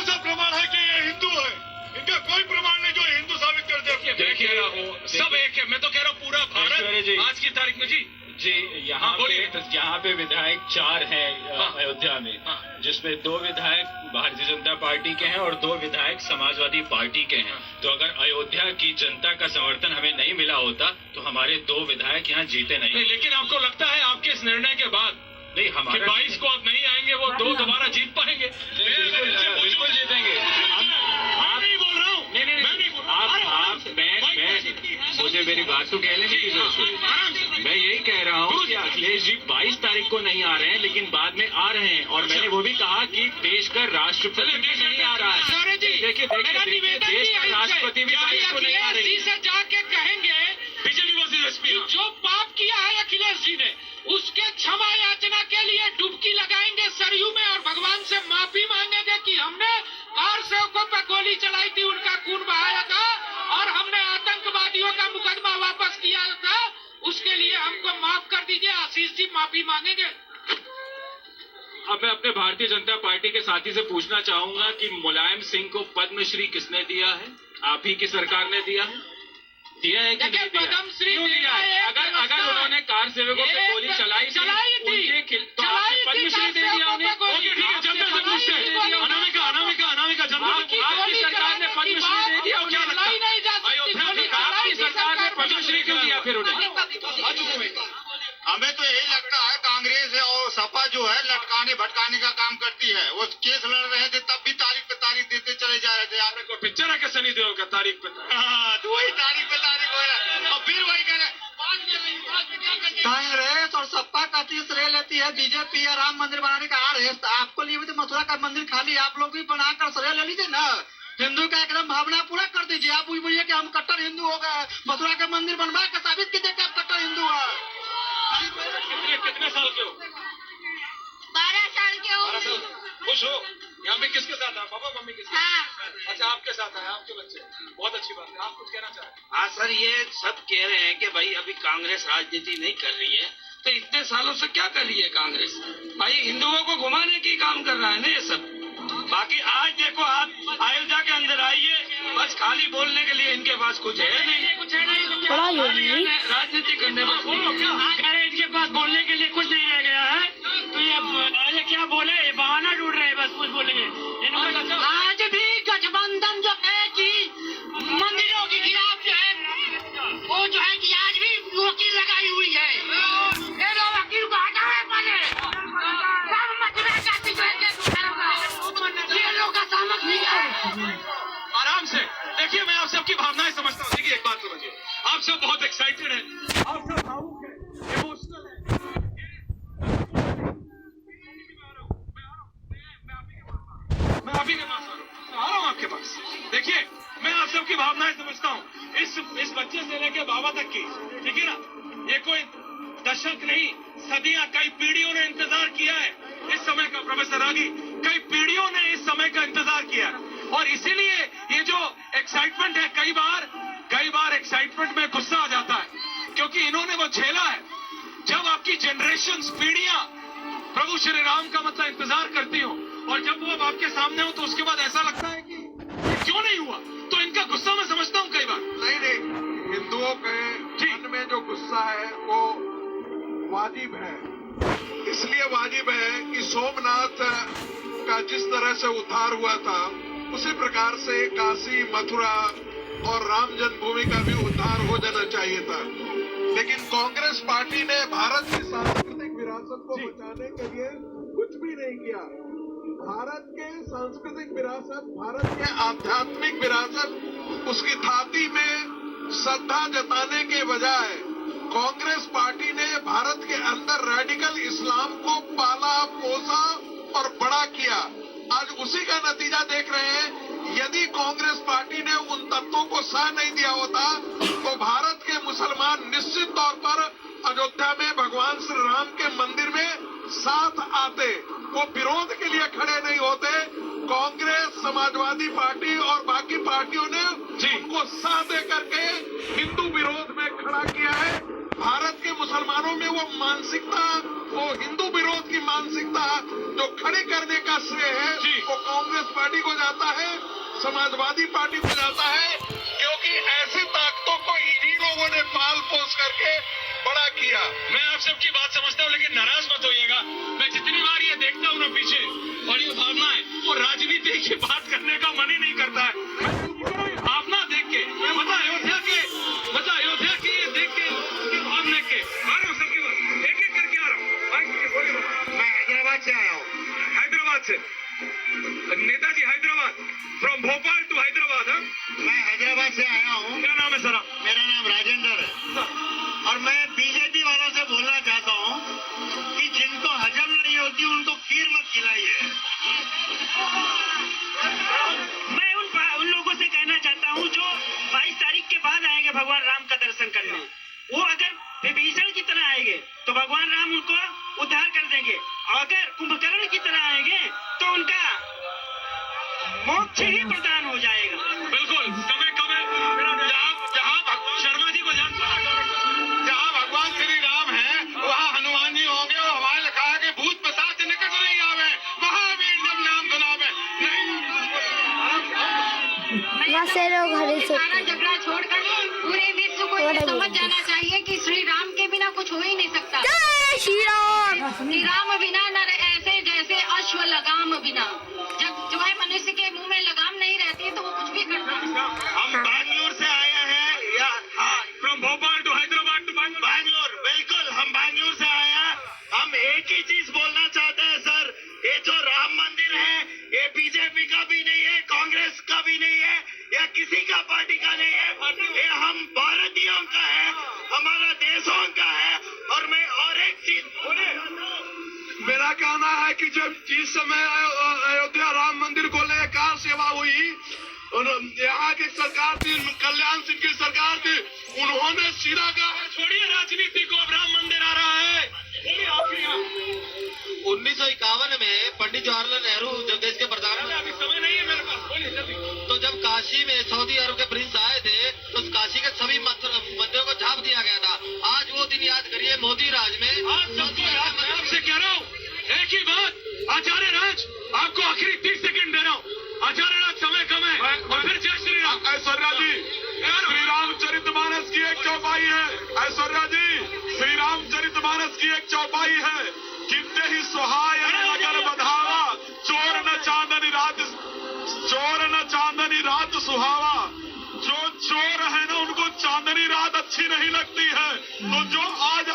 कौन सा प्रमाण है कि ये हिंदू है? इनका कोई प्रमाण नहीं जो हिंदू साबित कर दे। देखिए सब एक है। मैं तो कह रहा हूँ पूरा भारत आज की तारीख में जी यहाँ पे विधायक 4 हैं अयोध्या में, जिसमें 2 विधायक भारतीय जनता पार्टी के हैं और 2 विधायक समाजवादी पार्टी के हैं। तो अगर अयोध्या की जनता का समर्थन हमें नहीं मिला होता तो हमारे 2 विधायक यहाँ जीते नहीं। लेकिन आपको लगता है आपके इस निर्णय के बाद नहीं, हमारे 22 को आप नहीं आएंगे, वो 2 दोबारा जीत पाएंगे? बिल्कुल जीतेंगे। मैं नहीं बोल रहा हूँ, मैं नहीं बोल मुझे मेरी बात तो कहने की जरूरत है। मैं यही कह रहा हूँ कि अखिलेश जी 22 तारीख को नहीं आ रहे हैं, लेकिन बाद में आ रहे हैं। और मैंने वो भी कहा कि देश का राष्ट्रपति भी नहीं आ रहा है। देखिए देश का राष्ट्रपति भी 22 को नहीं आ रहे हैं। से जाके कहेंगे बीजेपी जो पाप किया है अखिलेश जी ने, उसके क्षमा याचना के लिए डुबकी लगाएंगे सरयू में और भगवान से माफी मांगेंगे कि हमने कार सेवकों पर गोली चलाई थी, उनका खून बहाया था और हमने आतंकवादियों का मुकदमा वापस किया था, उसके लिए हमको माफ कर दीजिए। आशीष जी माफी मांगेंगे। अब मैं अपने भारतीय जनता पार्टी के साथी से पूछना चाहूंगा कि मुलायम सिंह को पद्मश्री किसने दिया है? आप ही की सरकार ने दिया है कि नहीं दिया? पद्मश्री क्यों दिया है? अगर उन्होंने कार सेवकों पे गोली चलाई थी तो आपने पद्मश्री दे दिया उन्हें। ठीक है, जनता से पूछते हैं। अनामिका जनता आपकी सरकार ने पद्मश्री दे दिया। क्या लगता है आपकी सरकार ने पद्मश्री क्यों दिया फिर उन्हें? हमें तो यही लगता है कांग्रेस और सपा जो है लटकाने भटकाने का काम करती है। वो केस लड़ रहे थे तब भी तारीख पे तारीख देते चले जा रहे थे। आपने को पिक्चर है कि सनी देओल का तारीख पे तो वही तारीख पे तारीख हो रहा है और फिर वही कह रहे कांग्रेस और सपा का श्रेय लेती है बीजेपी या राम मंदिर बनाने का आड़ है। आपको लिए तो मथुरा का मंदिर खाली आप लोग भी बनाकर श्रेय ले लीजिए ना। हिंदू का एकदम भावना पूरा कर दीजिए। आप बोलिए कि हम कट्टर हिंदू हो गए, मथुरा का मंदिर बनवा के साबित कीजिए कि आप कट्टर हिंदू है। कितने साल के हो? 12 साल के हो। खुश हो? यहाँ पे किसके साथ है? पापा मम्मी के साथ? हाँ। अच्छा, आपके साथ है, आपके बच्चे। बहुत अच्छी बात है। आप कुछ कहना चाहें? हाँ सर, ये सब कह रहे हैं कि भाई अभी कांग्रेस राजनीति नहीं कर रही है, तो इतने सालों से क्या कर रही है कांग्रेस? भाई हिंदुओं को घुमाने की काम कर रहा है ना ये सब। बाकी आज देखो, आप अयोध्या के अंदर आइए, बस खाली बोलने के लिए इनके पास कुछ है नहीं, राजनीति करने में इनके पास बोलने के लिए कुछ नहीं रह गया है। तो ये क्या बोले, बहाना ढूंढ रहे हैं, बस कुछ बोलेंगे। आज भी गठबंधन जो है कि मंदिरों के खिलाफ जो है वो जो है कि आज भी वकील लगाई हुई है। ये लोग वकील को हटावे पड़े। सब मथुरा का ये लोग का सामक नहीं है। आराम से देखिए, मैं आप सबकी भावनाएं समझता हूँ। देखिए, एक बात समझिए, आप सब बहुत एक्साइटेड हैं, आप सब भावुक हैं, इमोशनल हैं। मैं आप ही के पास आ रहा हूँ आपके पास। देखिए, मैं आप सबकी भावनाएं समझता हूँ, इस बच्चे से लेके बाबा तक की। ठीक है ना? ये कोई दशक नहीं, सदियां, कई पीढ़ियों ने इंतजार किया है इस समय का। प्रोफेसर रागी, कई पीढ़ियों ने इस समय का इंतजार किया है और इसीलिए ये जो एक्साइटमेंट है, कई बार एक्साइटमेंट में गुस्सा आ जाता है, क्योंकि इन्होंने वो झेला है। जब आपकी जनरेशन, पीढ़ियां प्रभु श्री राम का मतलब इंतजार करती हो और जब वो अब आपके सामने हो तो उसके बाद ऐसा लगता है कि क्यों नहीं हुआ। तो इनका गुस्सा मैं समझता हूँ कई बार। नहीं, हिंदुओं के मन में जो गुस्सा है वो वाजिब है। इसलिए वाजिब है कि सोमनाथ का जिस तरह से उद्धार हुआ था, उसी प्रकार से काशी, मथुरा और राम जन्मभूमि का भी उद्धार हो जाना चाहिए था। लेकिन कांग्रेस पार्टी ने भारत की सांस्कृतिक विरासत को बचाने के लिए कुछ भी नहीं किया। भारत के सांस्कृतिक विरासत, भारत के आध्यात्मिक विरासत, उसकी थाती में श्रद्धा जताने के बजाय कांग्रेस पार्टी ने भारत के अंदर रेडिकल इस्लाम को पाला, पोसा और बड़ा किया। आज उसी का नतीजा देख रहे हैं। यदि कांग्रेस पार्टी ने उन तत्वों को सह नहीं दिया होता तो भारत के मुसलमान निश्चित तौर पर अयोध्या में भगवान श्री राम के मंदिर में साथ आते, वो विरोध के लिए खड़े नहीं होते। कांग्रेस, समाजवादी पार्टी और बाकी पार्टियों ने उनको साथ दे करके हिंदू विरोध में खड़ा किया है। भारत के मुसलमानों में वो मानसिकता, वो हिंदू विरोध की मानसिकता जो खड़ी करने का श्रेय है वो कांग्रेस पार्टी को जाता है, समाजवादी पार्टी को जाता है, क्योंकि ऐसी ताकतों को इन्हीं लोगों ने पाल पोस करके बड़ा किया। मैं आप सबकी बात समझता हूँ, लेकिन नाराज मत होइएगा। मैं जितनी बार ये देखता हूँ ना पीछे, और ये भावना है, वो राजनीति की बात करने का मन ही नहीं करता है। भावना देख के, बता अयोध्या की ये देख के, भाव देख के आ रहा हूँ सबके पास, एक एक करके आ रहा हूँ। मैं हैदराबाद से आया हूँ। हैदराबाद से नेताजी, हैदराबाद, फ्रॉम भोपाल टू हैदराबाद। मैं हैदराबाद से आया हूँ। क्या नाम है सर? मेरा नाम राजेंद्र है और मैं बीजेपी वालों से बोलना चाहता हूँ कि जिनको हजम नहीं होती उनको खीर मत खिलाइए। मैं उन लोगों से कहना चाहता हूँ जो 22 तारीख के बाद आएंगे भगवान राम का दर्शन करने, वो अगर विभीषण की तरह आएंगे तो भगवान राम उनको उद्धार कर देंगे, और अगर कुंभकर्ण की तरह आएंगे तो उनका मोक्ष ही प्रदान हो जाएगा। बिल्कुल, समय कम है। जहाँ शर्मा जी को जानता है, जहाँ भगवान श्री राम है वहाँ हनुमान जी होंगे, और हमारे लिखा है कि भूत पिशाच निकट नहीं आवे, महावीर जब नाम सुनावे नहीं। सारा झगड़ा छोड़कर पूरे विश्व को ये समझ जाना चाहिए कि श्री राम के बिना कुछ हो ही नहीं सकता। श्री राम बिना न ऐसे जैसे अश्व लगाम बिना, जब जो है मनुष्य के मुंह में लगाम नहीं रहती है तो वो कुछ भी करता है। हम बैंगलोर से आए हैं या from Bhopal to Hyderabad to Bangalore, बिल्कुल हम बैंगलोर से आए हैं। हम एक ही चीज बोलना चाहते हैं सर, ये जो राम मंदिर है ये बीजेपी का भी नहीं है, कांग्रेस का भी नहीं है, या किसी का पार्टी का नहीं है, ये हम भारतीयों का है, हमारा देशों का है। और मैं और एक चीज मेरा कहना है कि जब जिस समय अयोध्या राम मंदिर को लेकर कार सेवा हुई और यहाँ की सरकार थी, कल्याण सिंह की सरकार थी, उन्होंने सीधा कहा छोड़िए राजनीति को, अब राम मंदिर आ रहा है। 1951 में पंडित जवाहरलाल नेहरू जब देश के प्रधानमंत्री, अभी समय नहीं है मेरे पास, बोलिए जल्दी। तो जब काशी में सऊदी अरब के प्रिंस आए थे तो उस काशी के सभी मंदिरों को झाप दिया गया था। आज वो दिन याद करिए, मोदी राज में। आज सबको याद, मैं आपसे कह रहा हूँ एक ही बात, आचार्य राज आपको आखिरी 30 सेकंड दे रहा हूँ। आचार्य राज समय कम है, और फिर जय श्री राम। ऐश्वर्या जी, श्री रामचरितमानस की एक चौपाई है। ऐश्वर्या जी, श्री रामचरितमानस की एक चौपाई है, कितने ही सुहाय नगर बधावा, चोर न चांदनी रात सुहावा। जो चोर है ना उनको चांदनी रात अच्छी नहीं लगती है, तो जो आज